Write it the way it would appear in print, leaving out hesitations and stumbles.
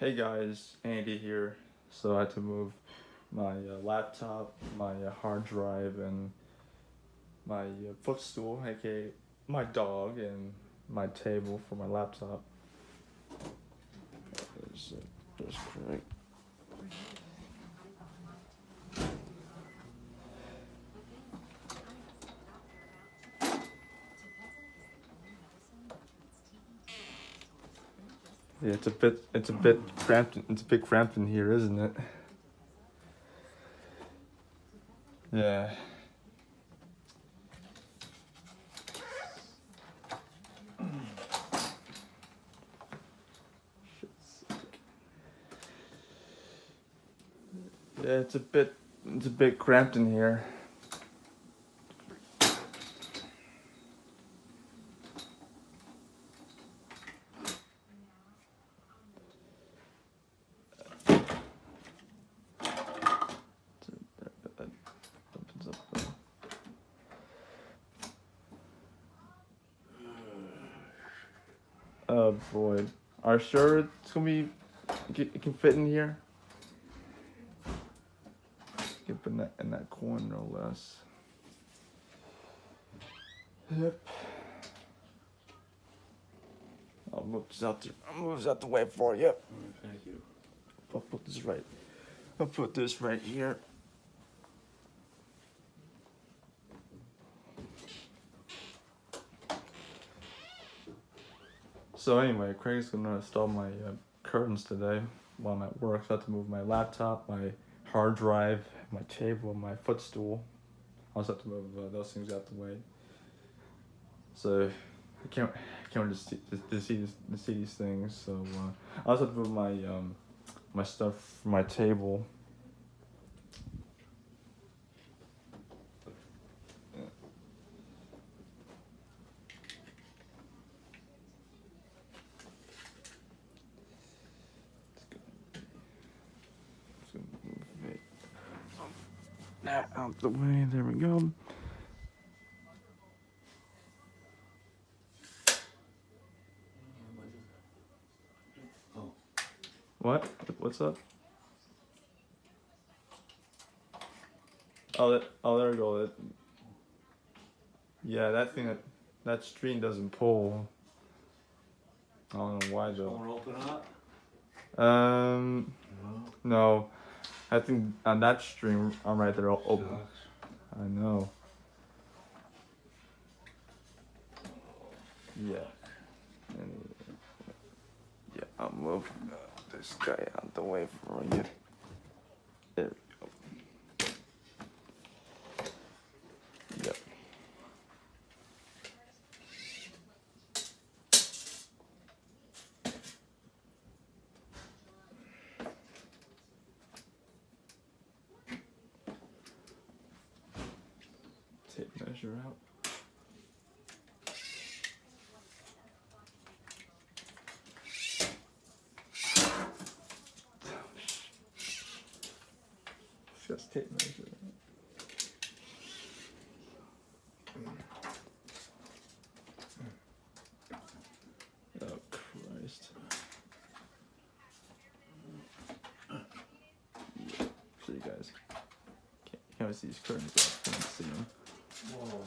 Hey guys, Andy here. So I had to move my laptop, my hard drive, and my footstool, aka my dog, and my table for my laptop. There's Craig. Yeah, it's a bit cramped. It's a bit cramped in here, isn't it? Yeah. Yeah, it's a bit cramped in here. Opens up. Oh boy, are you sure it's gonna be? It can fit in here. Get in that corner, no less. Yep. I'll move this out the way for you. Thank you. I'll put this right here. So anyway, Craig's gonna install my curtains today while I'm at work. So I have to move my laptop, my hard drive, my table, and my footstool. I also have to move those things out the way. So I can't just see these things. So I also have to move my my stuff from my table. That out the way. There we go. Oh. What? What's up? Oh, there we go. Yeah, that string doesn't pull. I don't know why though. Won't open up? No. I think on that string, I'm right there. Open. I know. Yeah. Yeah, I'll move this guy out the way for you. There we go. Yep. Tape measure out. Just tape measure. Oh Christ. Yeah. So you guys can't see these curtains, but I can't see them. Whoa.